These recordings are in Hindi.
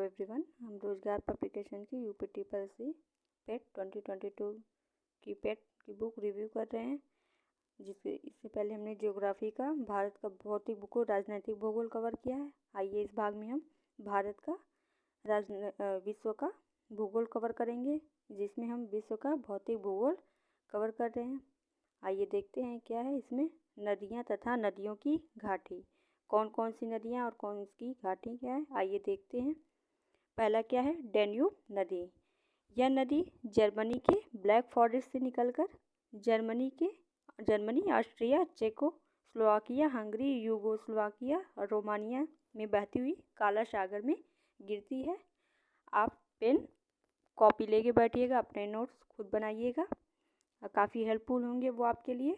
एवरीवन, हम रोजगार पब्लिकेशन की यूपी ट्रिपल सी पेट 2022 की पेट की बुक रिव्यू कर रहे हैं। इससे पहले हमने ज्योग्राफी का, भारत का भौतिक भूगोल, राजनीतिक भूगोल कवर किया है। आइए इस भाग में हम भारत का विश्व का भूगोल कवर करेंगे, जिसमें हम विश्व का भौतिक भूगोल कवर कर रहे हैं। आइए देखते हैं क्या है इसमें। नदियाँ तथा नदियों की घाटी, कौन कौन सी नदियाँ और कौन सी घाटी क्या है, आइए देखते हैं। पहला क्या है, डेन्यूब नदी। यह नदी जर्मनी के ब्लैक फॉरेस्ट से निकलकर Germany, Austria, Czechoslovakia, Hungary, Yugoslavia और रोमानिया में बहती हुई काला सागर में गिरती है। आप पेन कॉपी लेके बैठिएगा, अपने नोट्स खुद बनाइएगा, काफ़ी हेल्पफुल होंगे वो आपके लिए।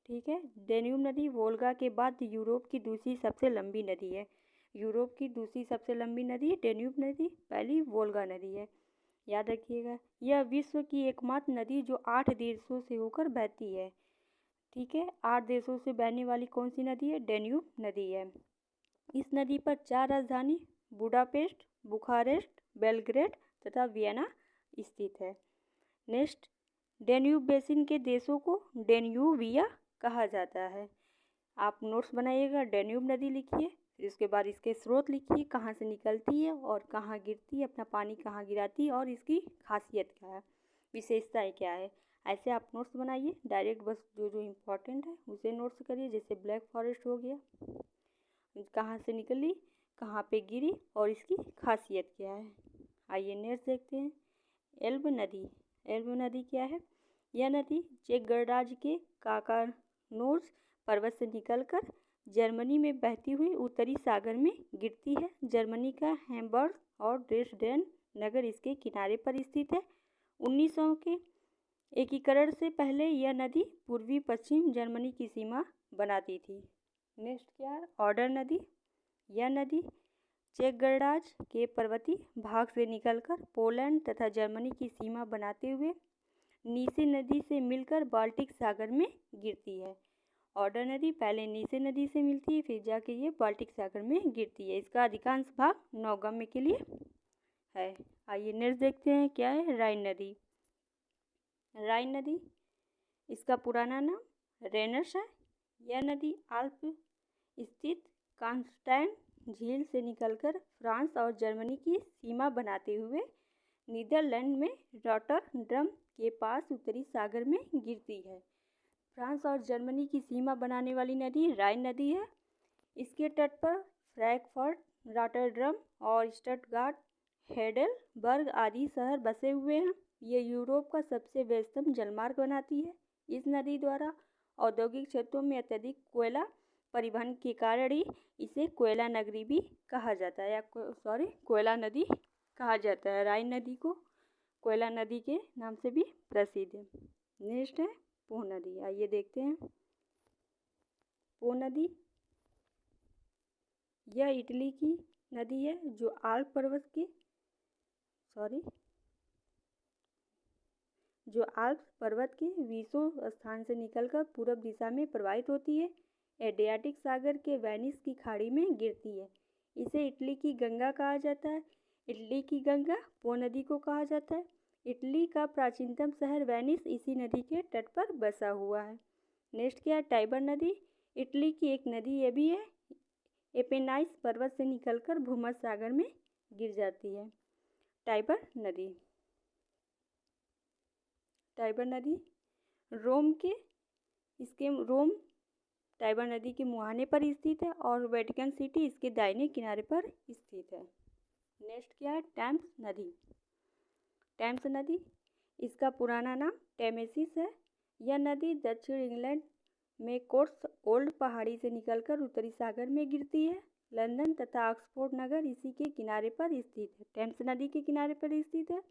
ठीक है। डेन्यूब नदी वोल्गा के बाद यूरोप की दूसरी सबसे लंबी नदी है। यूरोप की दूसरी सबसे लंबी नदी डेन्यूब नदी, पहली वोल्गा नदी है, याद रखिएगा। यह विश्व की एकमात्र नदी जो 8 देशों से होकर बहती है। ठीक है, 8 देशों से बहने वाली कौन सी नदी है, डेन्यूब नदी है। इस नदी पर 4 राजधानी बुडापेस्ट, बुखारेस्ट, बेलग्रेड तथा वियना स्थित है। नेक्स्ट, डेन्यूब बेसिन के देशों को डेन्यूबिया कहा जाता है। आप नोट्स बनाइएगा, डेन्यूब नदी लिखिए, फिर उसके बाद इसके स्रोत लिखिए, कहाँ से निकलती है और कहाँ गिरती है, अपना पानी कहाँ गिराती है और इसकी खासियत क्या है, विशेषताएं क्या है। ऐसे आप नोट्स बनाइए, डायरेक्ट बस जो जो इम्पोर्टेंट है उसे नोट्स करिए। जैसे ब्लैक फॉरेस्ट हो गया, कहाँ से निकली, कहाँ पे गिरी और इसकी खासियत क्या है। आइए नेक्स्ट देखते हैं। एल्ब नदी। एल्ब नदी क्या है, यह नदी चेक गणराज्य के काकानोज पर्वत से निकलकर जर्मनी में बहती हुई उत्तरी सागर में गिरती है। जर्मनी का हैम्बर्ग और ड्रेसडेन नगर इसके किनारे पर स्थित है। 1900 के एकीकरण से पहले यह नदी पूर्वी पश्चिम जर्मनी की सीमा बनाती थी। नेक्स्ट क्या है, ऑर्डर नदी। यह नदी चेक गणराज्य के पर्वतीय भाग से निकलकर पोलैंड तथा जर्मनी की सीमा बनाते हुए नीसे नदी से मिलकर बाल्टिक सागर में गिरती है। ऑर्डर नदी पहले नीसे नदी से मिलती है, फिर जाके ये बाल्टिक सागर में गिरती है। इसका अधिकांश भाग नौगम्य के लिए है। आइए नेक्स्ट देखते हैं क्या है, राइन नदी। राइन नदी, इसका पुराना नाम रेनस है। यह नदी आल्प स्थित कांस्टैंट झील से निकलकर फ्रांस और जर्मनी की सीमा बनाते हुए नीदरलैंड में रॉटरडम के पास उत्तरी सागर में गिरती है। फ्रांस और जर्मनी की सीमा बनाने वाली नदी राइन नदी है। इसके तट पर फ्रैंकफर्ट, रॉटरडम और स्टटगार्ट, हेडेलबर्ग आदि शहर बसे हुए हैं। ये यूरोप का सबसे व्यस्तम जलमार्ग बनाती है। इस नदी द्वारा औद्योगिक क्षेत्रों में अत्यधिक कोयला परिवहन के कारण ही इसे कोयला नगरी भी कहा जाता है, कोयला नदी कहा जाता है। राइन नदी को कोयला नदी के नाम से भी प्रसिद्ध है। नेक्स्ट है पो नदी। आइए देखते हैं। पो नदी, यह इटली की नदी है जो आल्प पर्वत के विसो स्थान से निकलकर पूर्व दिशा में प्रवाहित होती है। एड्रियाटिक सागर के वेनिस की खाड़ी में गिरती है। इसे इटली की गंगा कहा जाता है। इटली की गंगा पो नदी को कहा जाता है। इटली का प्राचीनतम शहर वेनिस इसी नदी के तट पर बसा हुआ है। नेक्स्ट क्या है, टाइबर नदी। इटली की एक नदी यह भी है। एपेनाइस पर्वत से निकलकर भूमध्य सागर में गिर जाती है। टाइबर नदी रोम टाइबर नदी के मुहाने पर स्थित है और वेटिकन सिटी इसके दाहिने किनारे पर स्थित है। नेक्स्ट क्या है, टेम्स नदी। टेम्स नदी, इसका पुराना नाम टेमेसिस है। यह नदी दक्षिण इंग्लैंड में कोट्सवोल्ड पहाड़ी से निकलकर उत्तरी सागर में गिरती है। लंदन तथा ऑक्सफोर्ड नगर इसी के किनारे पर स्थित है। टेम्स नदी के किनारे पर स्थित है।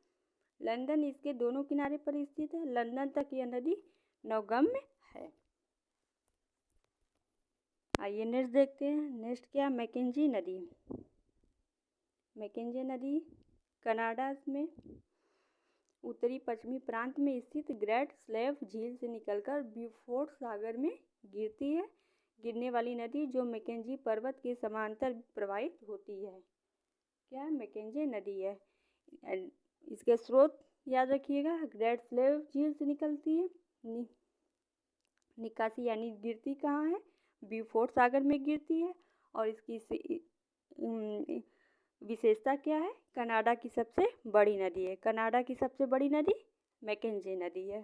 लंदन इसके दोनों किनारे पर स्थित है। लंदन तक यह नदी नौगम्य है। आइए नेक्स्ट देखते हैं। नेक्स्ट क्या, मैकेंजी नदी। मैकेंजी नदी कनाडा में उत्तरी पश्चिमी प्रांत में स्थित ग्रेट स्लेव झील से निकलकर ब्यूफोर्ट सागर में गिरती है। गिरने वाली नदी जो मैकेंजी पर्वत के समांतर प्रवाहित होती है। क्या है, मैकेंजे नदी है। इसके स्रोत याद रखिएगा, ग्रेट स्लेव झील से निकलती है। निकासी यानी गिरती कहाँ है, ब्यूफोर्ट सागर में गिरती है। और इसकी विशेषता क्या है, कनाडा की सबसे बड़ी नदी है। कनाडा की सबसे बड़ी नदी मैकेंजे नदी है।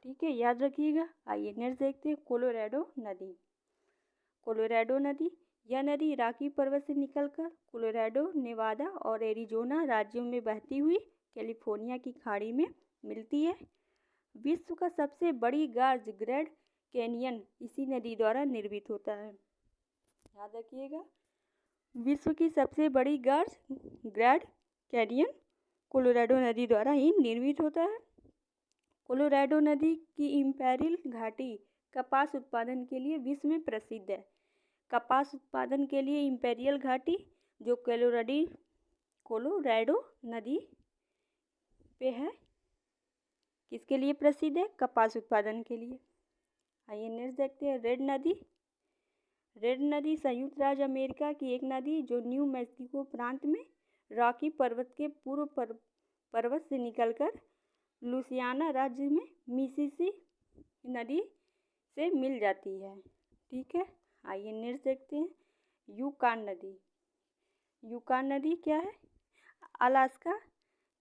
ठीक है, याद रखिएगा। आइए नेक्स्ट देखते हैं, कोलोराडो नदी। कोलोराडो नदी, यह नदी रॉकी पर्वत से निकलकर कोलोराडो, नेवादा और एरिजोना राज्यों में बहती हुई कैलिफोर्निया की खाड़ी में मिलती है। विश्व का सबसे बड़ी गार्ज ग्रैंड कैनियन इसी नदी द्वारा निर्मित होता है। याद रखिएगा, विश्व की सबसे बड़ी गार्ज ग्रैंड कैनियन कोलोराडो नदी द्वारा ही निर्मित होता है। कोलोराडो नदी की इम्पेरियल घाटी कपास उत्पादन के लिए विश्व में प्रसिद्ध है। कपास उत्पादन के लिए इम्पेरियल घाटी जो कोलोराडो नदी पे है, किसके लिए प्रसिद्ध है, कपास उत्पादन के लिए। आइए नेक्स्ट देखते हैं, रेड नदी। रेड नदी संयुक्त राज्य अमेरिका की एक नदी जो न्यू मैक्सिको प्रांत में रॉकी पर्वत के पूर्व पर्वत से निकलकर लुसियाना राज्य में मिसिसिपी नदी से मिल जाती है। ठीक है, आइए नेक्स्ट देखते हैं, यूकान नदी। यूकान नदी क्या है, अलास्का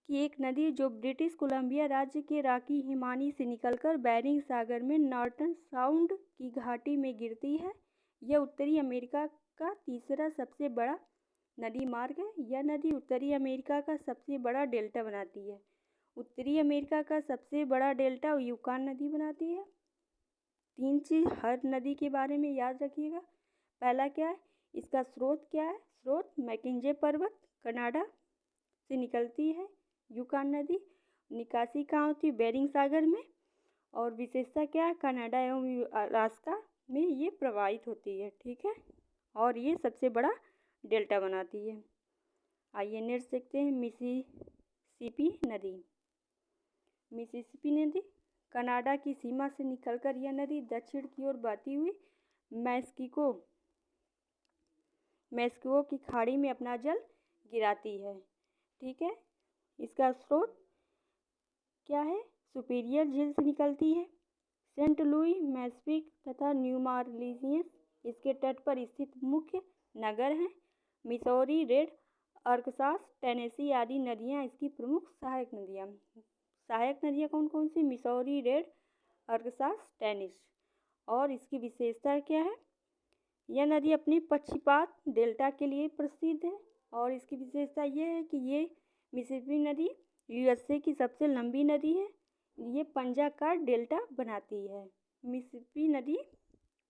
की एक नदी जो ब्रिटिश कोलंबिया राज्य के रॉकी हिमानी से निकलकर बेरिंग सागर में नॉर्टन साउंड की घाटी में गिरती है। यह उत्तरी अमेरिका का तीसरा सबसे बड़ा नदी मार्ग है। यह नदी उत्तरी अमेरिका का सबसे बड़ा डेल्टा बनाती है। उत्तरी अमेरिका का सबसे बड़ा डेल्टा यूकान नदी बनाती है। 3 चीज़ हर नदी के बारे में याद रखिएगा। पहला क्या है, इसका स्रोत क्या है, स्रोत मैकेंजे पर्वत कनाडा से निकलती है। यूकान नदी निकासी कहाँ होती है, बेरिंग सागर में। और विशेषता क्या है, कनाडा एवं अलास्का में ये प्रवाहित होती है। ठीक है, और ये सबसे बड़ा डेल्टा बनाती है। आइए नेक्स्ट देखते हैं, मिसिसिपी नदी। मिसिसिपी नदी कनाडा की सीमा से निकलकर यह नदी दक्षिण की ओर बहती हुई मैक्सिको की खाड़ी में अपना जल गिराती है। ठीक है, इसका स्रोत क्या है, सुपीरियर झील से निकलती है। सेंट लुई, मैस्पिक तथा न्यू मार्लिनियस इसके तट पर स्थित मुख्य नगर हैं। मिसौरी, रेड, अरकानसास, टेनेसी आदि नदियां इसकी प्रमुख सहायक नदियां कौन कौन सी, मिसौरी, रेड, अरकानसास, टेनेसी। और इसकी विशेषता क्या है, यह नदी अपनी पक्षपात डेल्टा के लिए प्रसिद्ध है। और इसकी विशेषता यह है कि ये मिसिसिपी नदी यूएसए की सबसे लंबी नदी है। ये पंजाकार डेल्टा बनाती है। मिसिसिपी नदी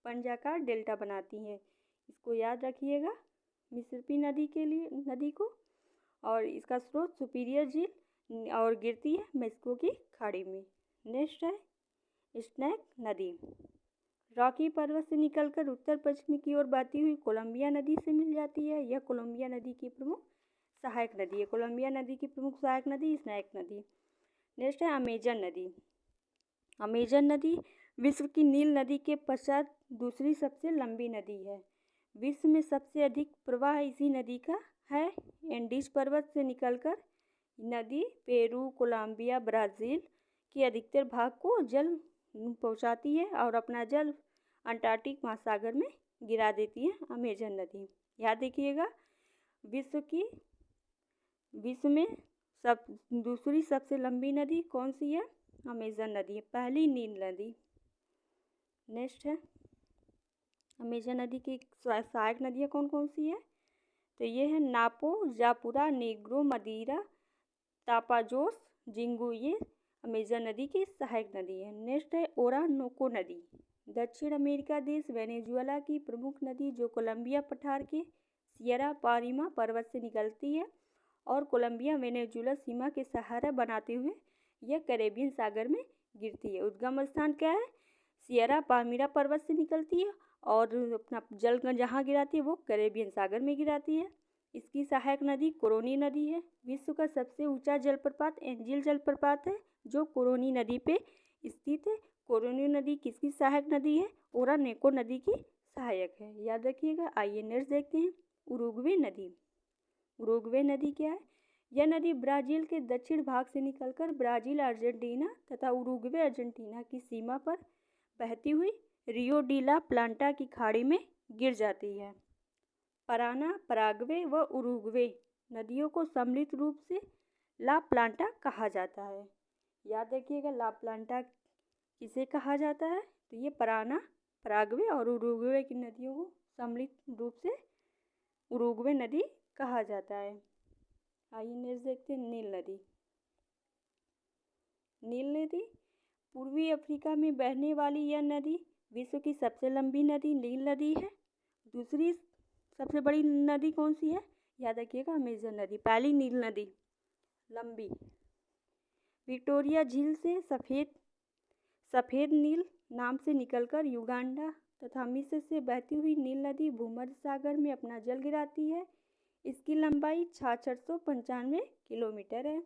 पंजाकार डेल्टा बनाती है, इसको याद रखिएगा मिसिसिपी नदी को। और इसका स्रोत सुपीरियर झील और गिरती है मैक्सिको की खाड़ी में। नेक्स्ट है स्नैक नदी। रॉकी पर्वत से निकलकर उत्तर पश्चिम की ओर बहती हुई कोलंबिया नदी से मिल जाती है। यह कोलंबिया नदी की प्रमुख सहायक नदी है। कोलंबिया नदी की प्रमुख सहायक नदी स्नैक नदी। नेक्स्ट है अमेजन नदी। अमेजन नदी विश्व की नील नदी के पश्चात दूसरी सबसे लंबी नदी है। विश्व में सबसे अधिक प्रवाह इसी नदी का है। एंडीज पर्वत से निकलकर नदी पेरू, कोलंबिया, ब्राज़ील के अधिकतर भाग को जल पहुंचाती है और अपना जल अंटार्कटिक महासागर में गिरा देती है अमेजन नदी। याद रखिएगा, विश्व में दूसरी सबसे लंबी नदी कौन सी है, अमेजन नदी है, पहली नील नदी। नेक्स्ट है अमेजन नदी की सहायक नदियाँ कौन कौन सी है, तो ये है नापो, जापुरा, नेग्रो, मदीरा, तापाजोस, जिंगू, ये अमेजन नदी की सहायक नदी है। नेक्स्ट है ओरानोको नदी। दक्षिण अमेरिका देश वेनेजुएला की प्रमुख नदी जो कोलंबिया पठार के सियरा पारिमा पर्वत से निकलती है और कोलंबिया वेनेजुएला सीमा के सहारा बनाते हुए यह कैरेबियन सागर में गिरती है। उद्गम स्थान क्या है, सियरा पामिरा पर्वत से निकलती है और अपना जल जहाँ गिराती है वो कैरेबियन सागर में गिराती है। इसकी सहायक नदी कोरोनी नदी है। विश्व का सबसे ऊंचा जलप्रपात एंजिल जलप्रपात है जो कोरोनी नदी पे स्थित है। कोरोनी नदी किसकी सहायक नदी है, ओरानोको नदी की सहायक है, याद रखिएगा। आइए नेक्स्ट देखते हैं उरुग्वे नदी। उरुग्वे नदी क्या है? यह नदी ब्राज़ील के दक्षिण भाग से निकलकर ब्राज़ील, अर्जेंटीना तथा उरुग्वे, अर्जेंटीना की सीमा पर बहती हुई रियो डी ला प्लाटा की खाड़ी में गिर जाती है। पराना, पराग्वे व उरुग्वे नदियों को सम्मिलित रूप से ला प्लाटा कहा जाता है। याद रखिएगा, ला प्लाटा किसे कहा जाता है? तो ये पराना, पराग्वे और उरुग्वे की नदियों को सम्मिलित रूप से उरुग्वे नदी कहा जाता है। आइए नेक्स्ट देखते हैं नील नदी। नील नदी पूर्वी अफ्रीका में बहने वाली यह नदी विश्व की सबसे लंबी नदी नील नदी है। दूसरी सबसे बड़ी नदी कौन सी है? याद रखिएगा, अमेजन नदी। पहली नील नदी लंबी। विक्टोरिया झील से सफ़ेद नील नाम से निकलकर युगांडा तथा मिस्र से बहती हुई नील नदी भूमध्य सागर में अपना जल गिराती है। इसकी लंबाई 6695 किलोमीटर है।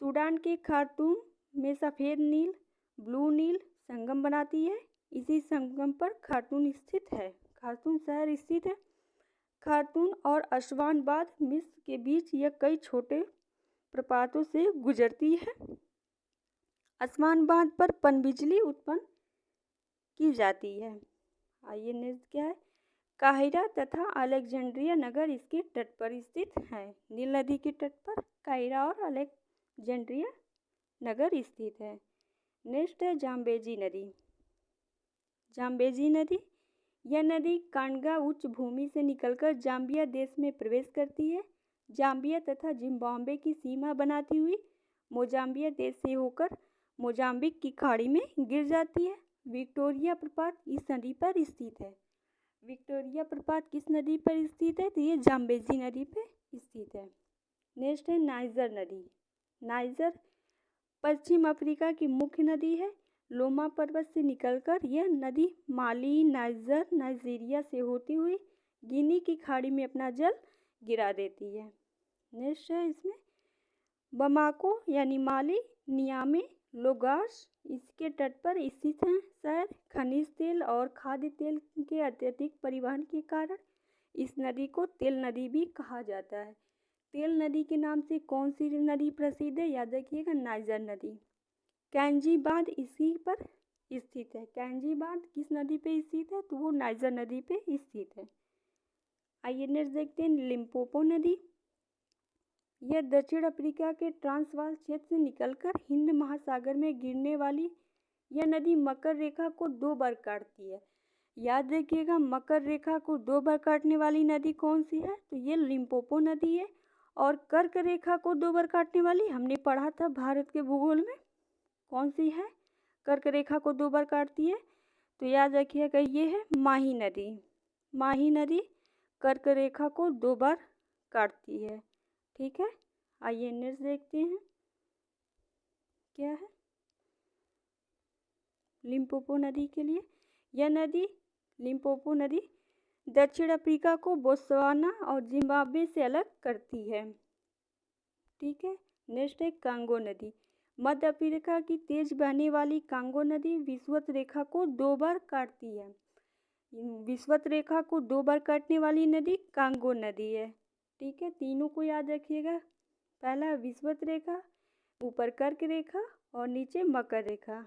सूडान के खार्तूम में सफ़ेद नील ब्लू नील संगम बनाती है। इसी संगम पर खार्तूम स्थित है। खार्तूम शहर स्थित है। खार्तूम और अस्वानबाद मिस्र के बीच यह कई छोटे प्रपातों से गुजरती है। अस्वानबाद पर पनबिजली उत्पन्न की जाती है। आइए नेक्स्ट क्या है? काहिरा तथा अलेक्जेंड्रिया नगर इसके तट पर स्थित है। नील नदी के तट पर काहिरा और अलेक्जेंड्रिया नगर स्थित है। नेक्स्ट है जाम्बेजी नदी। जाम्बेजी नदी, यह नदी कांडगा उच्च भूमि से निकलकर जाम्बिया देश में प्रवेश करती है। जाम्बिया तथा जिम्बाब्वे की सीमा बनाती हुई मोजाम्बिया देश से होकर मोजाम्बिक की खाड़ी में गिर जाती है। विक्टोरिया प्रपात इस नदी पर स्थित है। विक्टोरिया प्रपात किस नदी पर स्थित है? तो ये जाम्बेजी नदी पर स्थित है। नेक्स्ट है नाइजर नदी। नाइजर पश्चिम अफ्रीका की मुख्य नदी है। लोमा पर्वत से निकलकर यह नदी माली, नाइजर, नाइजीरिया से होती हुई गिनी की खाड़ी में अपना जल गिरा देती है। नेक्स्ट है इसमें बमाको यानी माली, नियामे, लोगास इसके तट पर स्थित हैं। शहर खनिज तेल और खाद्य तेल के अत्यधिक परिवहन के कारण इस नदी को तेल नदी भी कहा जाता है। तेल नदी के नाम से कौन सी नदी प्रसिद्ध है? याद रखिएगा, नाइजर नदी। कैंजी बांध इसी पर स्थित है। कैंजी बांध किस नदी पे स्थित है? तो वो नाइजर नदी पे स्थित है। आइए नेक्स्ट देखते हैं लिम्पोपो नदी। यह दक्षिण अफ्रीका के ट्रांसवाल क्षेत्र से निकलकर हिंद महासागर में गिरने वाली यह नदी मकर रेखा को 2 बार काटती है। याद रखिएगा, मकर रेखा को 2 बार काटने वाली नदी कौन सी है? तो ये लिम्पोपो नदी है। और कर्क रेखा को 2 बार काटने वाली हमने पढ़ा था भारत के भूगोल में, कौन सी है? कर्क रेखा को 2 बार काटती है। तो याद रखिएगा, ये है माही नदी। माही नदी कर्क रेखा को 2 बार काटती है। ठीक है। आइए नेक्स्ट देखते हैं क्या है लिम्पोपो नदी के लिए। यह नदी लिम्पोपो नदी दक्षिण अफ्रीका को बोत्सवाना और जिम्बाब्वे से अलग करती है। ठीक है। नेक्स्ट है कांगो नदी। मध्य अफ्रीका की तेज बहने वाली कांगो नदी विषुवत रेखा को 2 बार काटती है। विषुवत रेखा को 2 बार काटने वाली नदी कांगो नदी है। ठीक है, तीनों को याद रखिएगा। पहला विषुवत रेखा, ऊपर कर्क रेखा और नीचे मकर रेखा।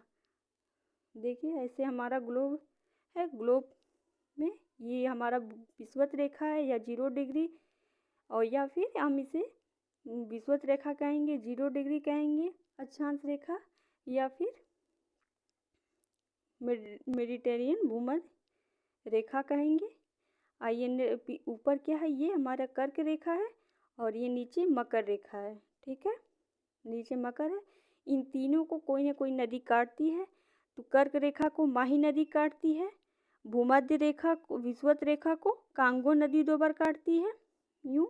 देखिए ऐसे हमारा ग्लोब है। ग्लोब में ये हमारा विषुवत रेखा है या 0 डिग्री, और या फिर हम इसे विषुवत रेखा कहेंगे, 0 डिग्री कहेंगे अक्षांश रेखा, या फिर मेडिटेरियन भूमध्य रेखा कहेंगे। आइए ऊपर क्या है? ये हमारा कर्क रेखा है और ये नीचे मकर रेखा है। ठीक है, नीचे मकर है। इन तीनों को कोई ना कोई नदी काटती है। तो कर्क रेखा को माही नदी काटती है, भूमध्य रेखा को विषुवत रेखा को कांगो नदी 2 बार काटती है यूँ,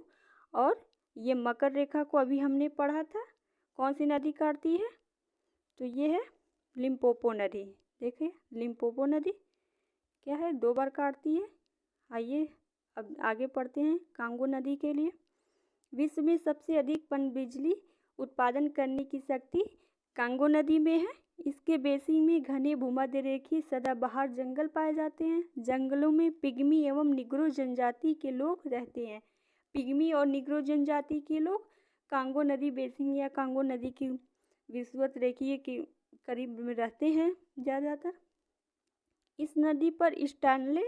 और ये मकर रेखा को अभी हमने पढ़ा था कौन सी नदी काटती है? तो ये है लिम्पोपो नदी। देखिए लिम्पोपो नदी क्या है? 2 बार काटती है। आइए अब आगे पढ़ते हैं कांगो नदी के लिए। विश्व में सबसे अधिक पनबिजली उत्पादन करने की शक्ति कांगो नदी में है। इसके बेसिन में घने भूमध्य रेखीय सदाबहार जंगल पाए जाते हैं। जंगलों में पिग्मी एवं निग्रो जनजाति के लोग रहते हैं। पिग्मी और निग्रो जनजाति के लोग कांगो नदी बेसिन या कांगो नदी की विषुवत रेखीय के करीब में रहते हैं ज़्यादातर। इस नदी पर स्टैनले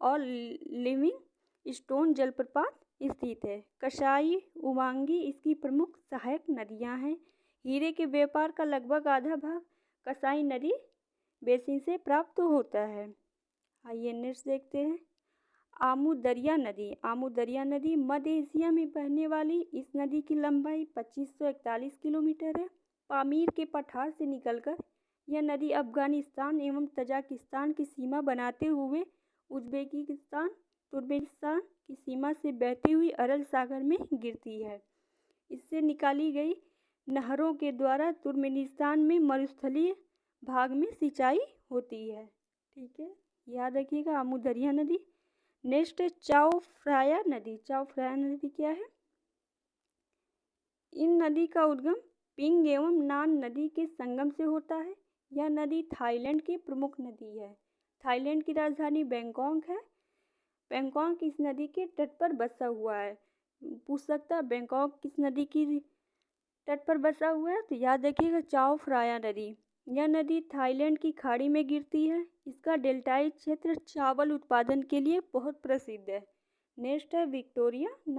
और लिविंग स्टोन जलप्रपात स्थित है। कसाई उमांगी इसकी प्रमुख सहायक नदियां हैं। हीरे के व्यापार का लगभग आधा भाग कसाई नदी बेसिन से प्राप्त होता है। आइए नेक्स्ट देखते हैं। आमू दरिया नदी। आमू दरिया नदी मध्य एशिया में बहने वाली इस नदी की लंबाई 2541 किलोमीटर है। पामीर के पठार से निकलकर यह नदी अफगानिस्तान एवं तजाकिस्तान की सीमा बनाते हुए उज्बेकिस्तान तुर्कमेनिस्तान की सीमा से बहती हुई अरल सागर में गिरती है। इससे निकाली गई नहरों के द्वारा तुर्कमेनिस्तान में मरुस्थलीय भाग में सिंचाई होती है। ठीक है, याद रखिएगा आमू दरिया नदी। नेक्स्ट है चाओ फ्राया नदी। चाओ फ्राया नदी क्या है? इन नदी का उद्गम पिंग एवं नान नदी के संगम से होता है। यह नदी थाईलैंड की प्रमुख नदी है। थाईलैंड की राजधानी बैंकॉक है। बैंकॉक इस नदी के तट पर बसा हुआ है। पूछ सकता है बैंकॉक किस नदी की तट पर बसा हुआ है, तो याद रखिएगा चाओ फ्राया नदी। यह नदी थाईलैंड की खाड़ी में गिरती है। इसका डेल्टाई क्षेत्र चावल उत्पादन के लिए बहुत प्रसिद्ध है। नेक्स्ट है विक्टोरिया नदी।